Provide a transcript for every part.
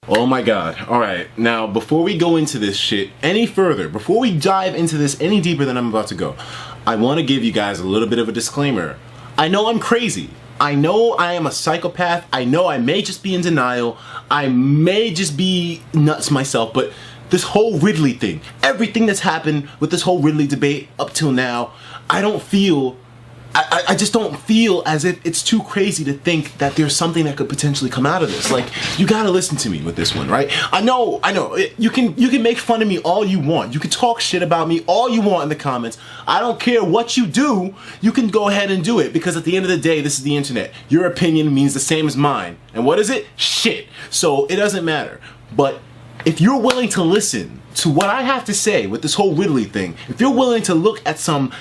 Oh my god. Alright, now before we go into this shit any further, before we dive into this any deeper than I'm about to go, I want to give you guys a little bit of a disclaimer. I know I'm crazy. I know I am a psychopath. I know I may just be in denial. I may just be nuts myself, but this whole Ridley thing, everything that's happened with this whole Ridley debate up till now, I just don't feel as if it's too crazy to think that there's something that could potentially come out of this. Like, you gotta listen to me with this one, right? I know, you can make fun of me all you want. You can talk shit about me all you want in the comments. I don't care what you do, you can go ahead and do it, because at the end of the day, this is the internet. Your opinion means the same as mine. And what is it? Shit. So it doesn't matter. But if you're willing to listen to what I have to say with this whole Ridley thing, if you're willing to look at some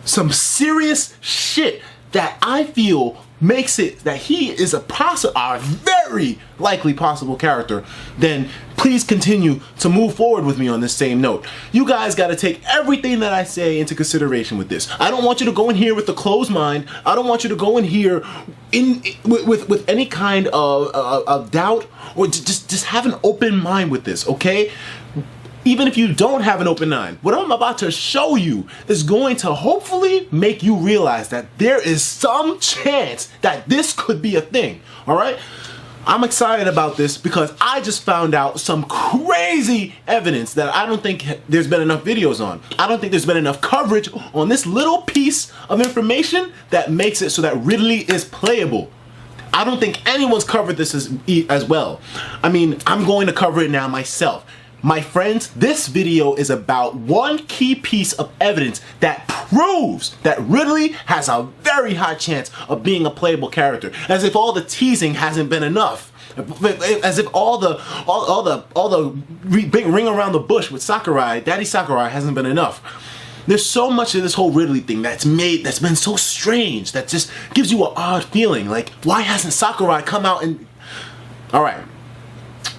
serious shit that I feel makes it that he is a very likely possible character, then please continue to move forward with me on this same note. You guys got to take everything that I say into consideration with this. I don't want you to go in here with a closed mind. I don't want you to go in here with any kind of doubt, or just have an open mind with this, okay? Even if you don't have an open mind, what I'm about to show you is going to hopefully make you realize that there is some chance that this could be a thing, alright? I'm excited about this because I just found out some crazy evidence that I don't think there's been enough videos on. I don't think there's been enough coverage on this little piece of information that makes it so that Ridley is playable. I don't think anyone's covered this as well. I mean, I'm going to cover it now myself. My friends, this video is about one key piece of evidence that proves that Ridley has a very high chance of being a playable character. As if all the teasing hasn't been enough. As if all the big ring around the bush with Sakurai, Daddy Sakurai, hasn't been enough. There's so much of this whole Ridley thing that's been so strange, that just gives you an odd feeling. Like, why hasn't Sakurai come out and... Alright,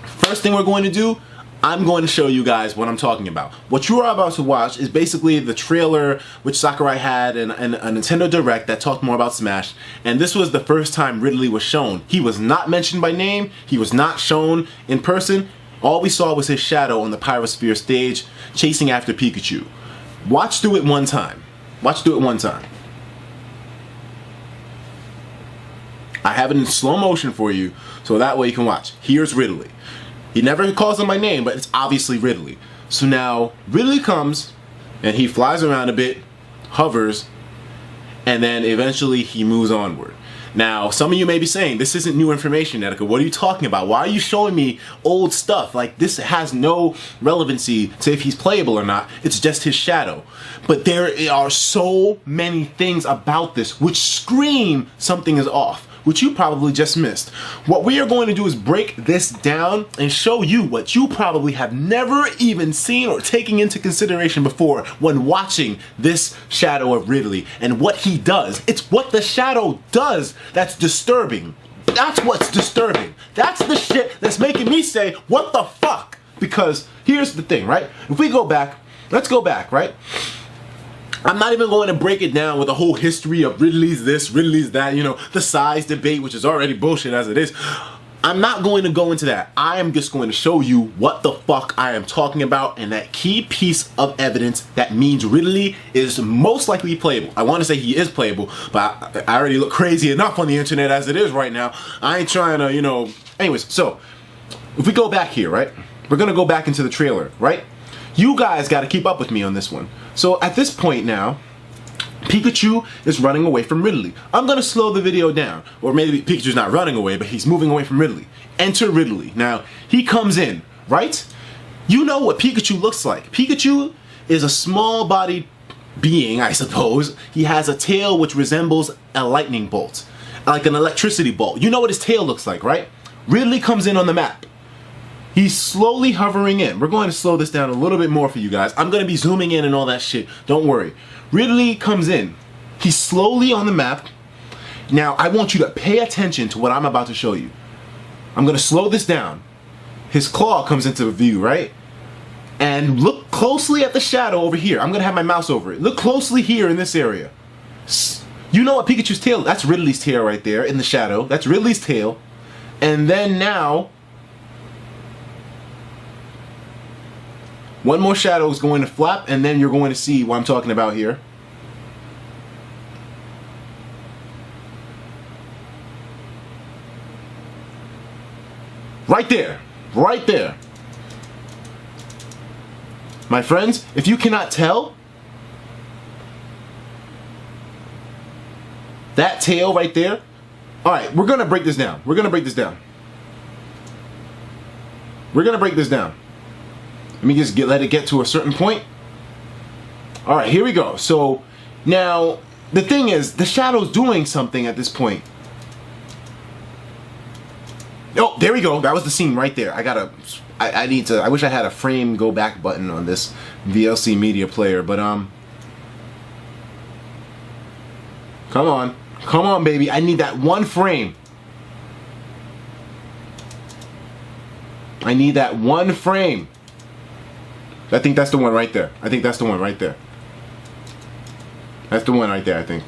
first thing we're going to do, I'm going to show you guys what I'm talking about. What you are about to watch is basically the trailer which Sakurai had in a Nintendo Direct that talked more about Smash, and this was the first time Ridley was shown. He was not mentioned by name, he was not shown in person. All we saw was his shadow on the Pyrosphere stage chasing after Pikachu. Watch through it one time. Watch through it one time. I have it in slow motion for you, so that way you can watch. Here's Ridley. He never calls him by name, but it's obviously Ridley. So now, Ridley comes, and he flies around a bit, hovers, and then eventually he moves onward. Now, some of you may be saying, this isn't new information, Etika. What are you talking about? Why are you showing me old stuff? Like, this has no relevancy to if he's playable or not. It's just his shadow. But there are so many things about this which scream something is off, which you probably just missed. What we are going to do is break this down and show you what you probably have never even seen or taken into consideration before when watching this shadow of Ridley and what he does. It's what the shadow does that's disturbing. That's what's disturbing. That's the shit that's making me say, what the fuck? Because here's the thing, right? If we go back, let's go back, right? I'm not even going to break it down with the whole history of Ridley's this, Ridley's that, you know, the size debate, which is already bullshit as it is. I'm not going to go into that. I am just going to show you what the fuck I am talking about and that key piece of evidence that means Ridley is most likely playable. I want to say he is playable, but I already look crazy enough on the internet as it is right now. I ain't trying to, you know... Anyways, so, if we go back here, right? We're going to go back into the trailer, right? You guys got to keep up with me on this one. So at this point now, Pikachu is running away from Ridley. I'm going to slow the video down. Or maybe Pikachu's not running away, but he's moving away from Ridley. Enter Ridley. Now, he comes in, right? You know what Pikachu looks like. Pikachu is a small-bodied being, I suppose. He has a tail which resembles a lightning bolt. Like an electricity bolt. You know what his tail looks like, right? Ridley comes in on the map. He's slowly hovering in. We're going to slow this down a little bit more for you guys. I'm going to be zooming in and all that shit. Don't worry. Ridley comes in. He's slowly on the map. Now, I want you to pay attention to what I'm about to show you. I'm going to slow this down. His claw comes into view, right? And look closely at the shadow over here. I'm going to have my mouse over it. Look closely here in this area. You know what Pikachu's tail? That's Ridley's tail right there in the shadow. That's Ridley's tail. And then now... One more shadow is going to flap, and then you're going to see what I'm talking about here. Right there. Right there. My friends, if you cannot tell, that tail right there. Alright, we're gonna break this down. We're gonna break this down. We're gonna break this down. Let me just let it get to a certain point. Alright, here we go. So now the thing is, the shadow's doing something at this point. Oh, there we go. That was the scene right there. I wish I had a frame go back button on this VLC media player, but come on. Come on, baby. I need that one frame. I need that one frame. I think that's the one right there. I think that's the one right there. That's the one right there, I think.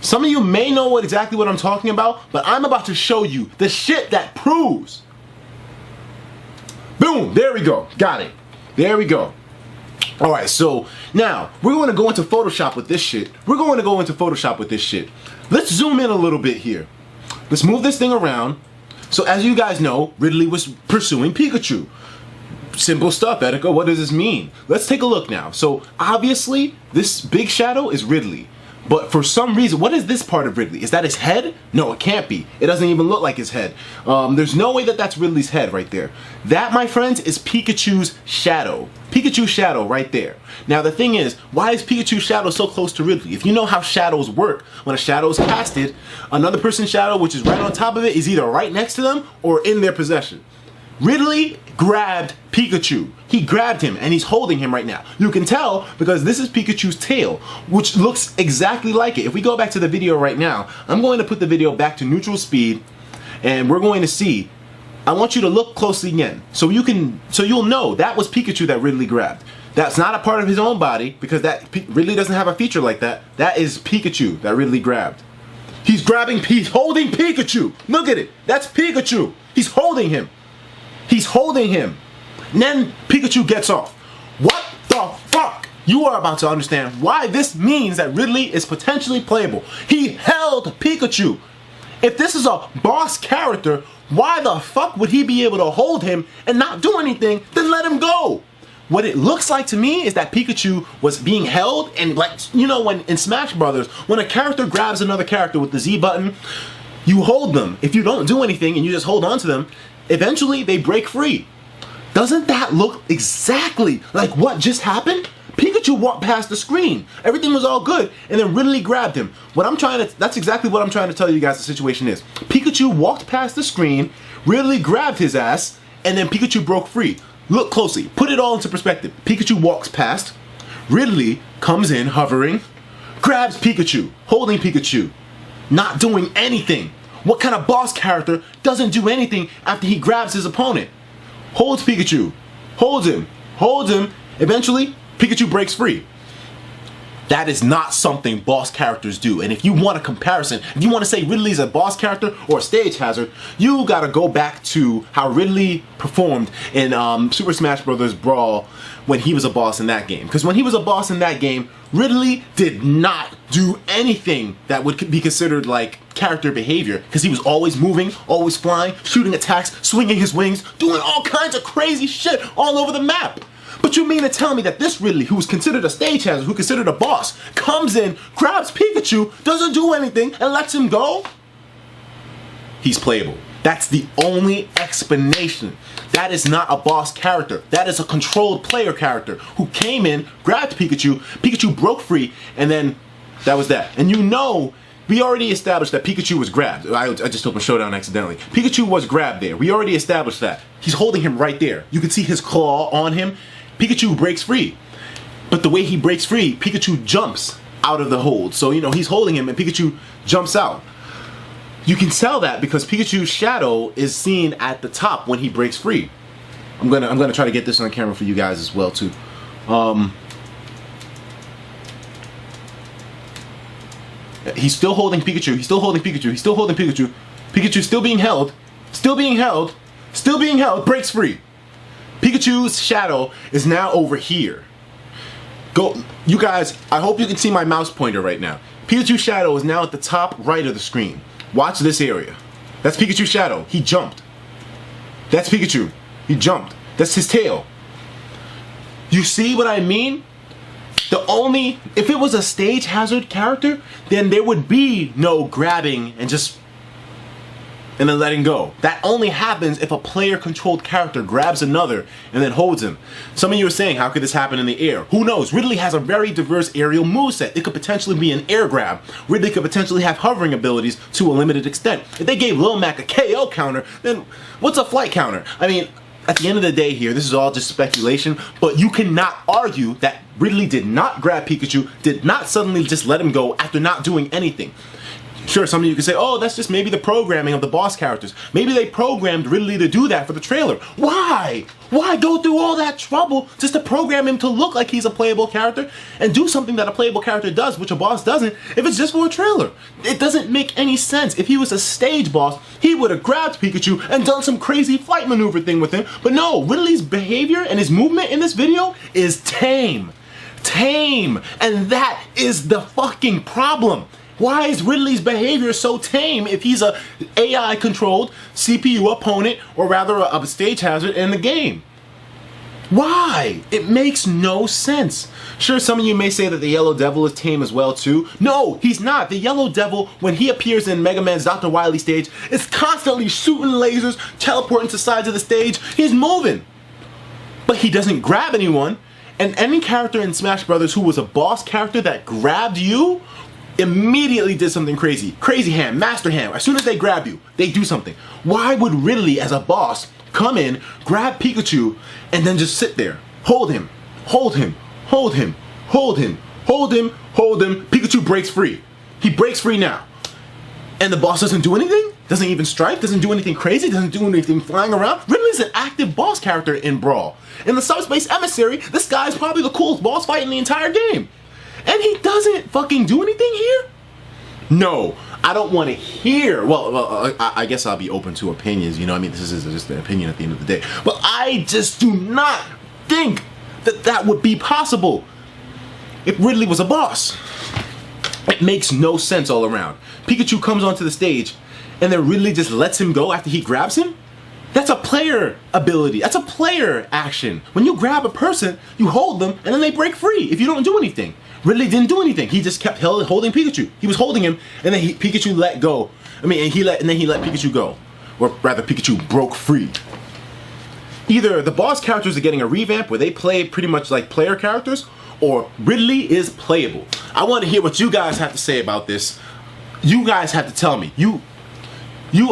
Some of you may know exactly what I'm talking about, but I'm about to show you the shit that proves. Boom, there we go. Got it. There we go. Alright, so now we're going to go into Photoshop with this shit. We're going to go into Photoshop with this shit. Let's zoom in a little bit here. Let's move this thing around. So as you guys know, Ridley was pursuing Pikachu. Simple stuff, Etika. What does this mean? Let's take a look now. So obviously, this big shadow is Ridley. But for some reason, what is this part of Ridley? Is that his head? No, it can't be. It doesn't even look like his head. There's no way that that's Ridley's head right there. That, my friends, is Pikachu's shadow. Pikachu's shadow right there. Now the thing is, why is Pikachu's shadow so close to Ridley? If you know how shadows work, when a shadow is casted, another person's shadow, which is right on top of it, is either right next to them or in their possession. Ridley grabbed Pikachu. He grabbed him and he's holding him right now. You can tell because this is Pikachu's tail, which looks exactly like it. If we go back to the video right now, I'm going to put the video back to neutral speed and we're going to see. I want you to look closely again so you'll know that was Pikachu that Ridley grabbed. That's not a part of his own body because Ridley doesn't have a feature like that. That is Pikachu that Ridley grabbed. He's holding Pikachu. Look at it. That's Pikachu. He's holding him. He's holding him. And then Pikachu gets off. What the fuck? You are about to understand why this means that Ridley is potentially playable. He held Pikachu. If this is a boss character, why the fuck would he be able to hold him and not do anything, then let him go? What it looks like to me is that Pikachu was being held, and like, you know, when in Smash Brothers, when a character grabs another character with the Z button, you hold them. If you don't do anything and you just hold on to them, eventually they break free. Doesn't that look exactly like what just happened? Pikachu walked past the screen. Everything was all good, and then Ridley grabbed him. That's exactly what I'm trying to tell you guys the situation is. Pikachu walked past the screen, Ridley grabbed his ass, and then Pikachu broke free. Look closely, put it all into perspective. Pikachu walks past, Ridley comes in hovering, grabs Pikachu, holding Pikachu, not doing anything. What kind of boss character doesn't do anything after he grabs his opponent? Holds Pikachu, holds him, eventually Pikachu breaks free. That is not something boss characters do. And if you want a comparison, if you want to say Ridley's a boss character or a stage hazard, you gotta go back to how Ridley performed in Super Smash Bros. Brawl when he was a boss in that game. Because when he was a boss in that game, Ridley did not do anything that would be considered like character behavior, because he was always moving, always flying, shooting attacks, swinging his wings, doing all kinds of crazy shit all over the map. But you mean to tell me that this Ridley, who was considered a stage hazard, who considered a boss, comes in, grabs Pikachu, doesn't do anything, and lets him go? He's playable. That's the only explanation. That is not a boss character. That is a controlled player character who came in, grabbed Pikachu, Pikachu broke free, and then that was that. And you know, we already established that Pikachu was grabbed. I just opened Showdown accidentally. Pikachu was grabbed there. We already established that. He's holding him right there. You can see his claw on him. Pikachu breaks free. But the way he breaks free, Pikachu jumps out of the hold. So, you know, he's holding him and Pikachu jumps out. You can tell that because Pikachu's shadow is seen at the top when he breaks free. I'm gonna try to get this on camera for you guys as well too. He's still holding Pikachu. He's still holding Pikachu. He's still holding Pikachu. Pikachu's still being held. Still being held. Still being held, breaks free. Pikachu's shadow is now over here. Go, you guys, I hope you can see my mouse pointer right now. Pikachu's shadow is now at the top right of the screen. Watch this area. That's Pikachu's shadow. He jumped. That's Pikachu. He jumped. That's his tail. You see what I mean? If it was a stage hazard character, then there would be no grabbing and then letting go. That only happens if a player controlled character grabs another and then holds him. Some of you are saying, how could this happen in the air? Who knows? Ridley has a very diverse aerial moveset. It could potentially be an air grab. Ridley could potentially have hovering abilities to a limited extent. If they gave Lil Mac a KO counter, then what's a flight counter? I mean, at the end of the day here, this is all just speculation, but you cannot argue that Ridley did not grab Pikachu, did not suddenly just let him go after not doing anything. Sure, some of you can say, oh, that's just maybe the programming of the boss characters. Maybe they programmed Ridley to do that for the trailer. Why? Why go through all that trouble just to program him to look like he's a playable character and do something that a playable character does, which a boss doesn't, if it's just for a trailer? It doesn't make any sense. If he was a stage boss, he would have grabbed Pikachu and done some crazy flight maneuver thing with him. But no, Ridley's behavior and his movement in this video is tame. Tame. And that is the fucking problem. Why is Ridley's behavior so tame if he's a AI controlled CPU opponent, or rather a stage hazard in the game? Why? It makes no sense. Sure, some of you may say that the Yellow Devil is tame as well too. No, he's not. The Yellow Devil, when he appears in Mega Man's Dr. Wily stage, is constantly shooting lasers, teleporting to sides of the stage. He's moving. But he doesn't grab anyone. And any character in Smash Brothers who was a boss character that grabbed you immediately did something crazy. Crazy Hand, Master Hand. As soon as they grab you, they do something. Why would Ridley, as a boss, come in, grab Pikachu, and then just sit there? Hold him. Hold him. Hold him. Hold him. Hold him. Hold him. Pikachu breaks free. He breaks free now. And the boss doesn't do anything? Doesn't even strike? Doesn't do anything crazy? Doesn't do anything flying around? Ridley's an active boss character in Brawl. In the Subspace Emissary, this guy's probably the coolest boss fight in the entire game. And he doesn't fucking do anything here? No, I don't want to hear. Well, I guess I'll be open to opinions. You know, I mean, this is just an opinion at the end of the day. But I just do not think that that would be possible if Ridley was a boss. It makes no sense all around. Pikachu comes onto the stage, and then Ridley just lets him go after he grabs him? That's a player ability. That's a player action. When you grab a person, you hold them, and then they break free if you don't do anything. Ridley didn't do anything. He just kept holding Pikachu. He was holding him, and then Pikachu let go. And then he let Pikachu go. Or rather, Pikachu broke free. Either the boss characters are getting a revamp where they play pretty much like player characters, or Ridley is playable. I want to hear what you guys have to say about this. You guys have to tell me.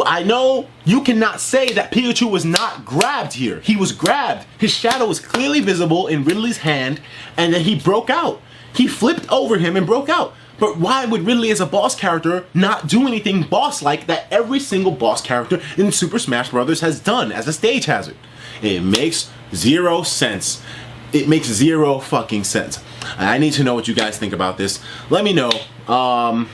I know you cannot say that Pikachu was not grabbed here. He was grabbed. His shadow was clearly visible in Ridley's hand, and then he broke out. He flipped over him and broke out. But why would Ridley as a boss character not do anything boss-like that every single boss character in Super Smash Bros. Has done as a stage hazard? It makes zero sense. It makes zero fucking sense. I need to know what you guys think about this. Let me know.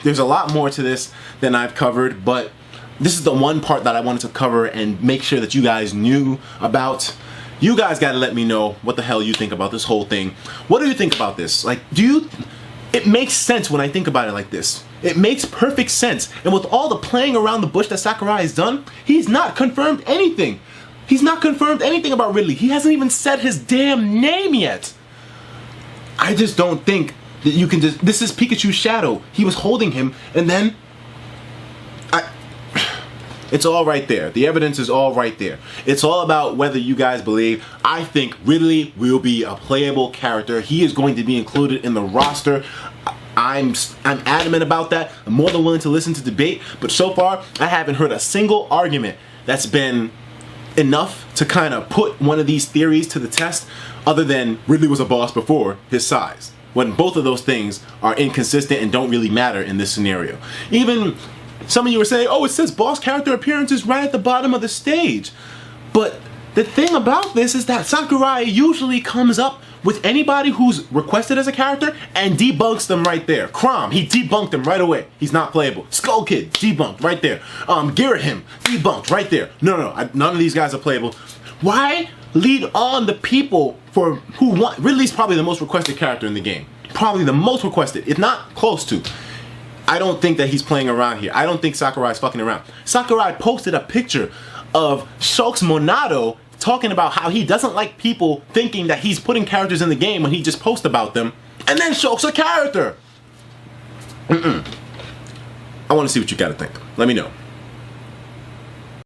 There's a lot more to this than I've covered, but this is the one part that I wanted to cover and make sure that you guys knew about. You guys gotta let me know what the hell you think about this whole thing. What do you think about this? Like, it makes sense when I think about it like this. It makes perfect sense. And with all the playing around the bush that Sakurai has done, he's not confirmed anything. He's not confirmed anything about Ridley. He hasn't even said his damn name yet. I just don't think that you can just, this is Pikachu's shadow. He was holding him, and then it's all right there. The evidence is all right there. It's all about whether you guys believe. I think Ridley will be a playable character. He is going to be included in the roster. I'm adamant about that. I'm more than willing to listen to debate, but so far I haven't heard a single argument that's been enough to kind of put one of these theories to the test, other than Ridley was a boss before his size, when both of those things are inconsistent and don't really matter in this scenario. Even some of you were saying, oh, it says boss character appearances right at the bottom of the stage. But the thing about this is that Sakurai usually comes up with anybody who's requested as a character and debunks them right there. Crom, he debunked him right away. He's not playable. Skull Kid, debunked right there. Girahim, debunked right there. No, none of these guys are playable. Why lead on the people who want? Ridley's probably the most requested character in the game. Probably the most requested, if not close to. I don't think that he's playing around here. I don't think Sakurai's fucking around. Sakurai posted a picture of Shulk's Monado talking about how he doesn't like people thinking that he's putting characters in the game when he just posts about them. And then Shulk's a character. I want to see what you gotta think. Let me know.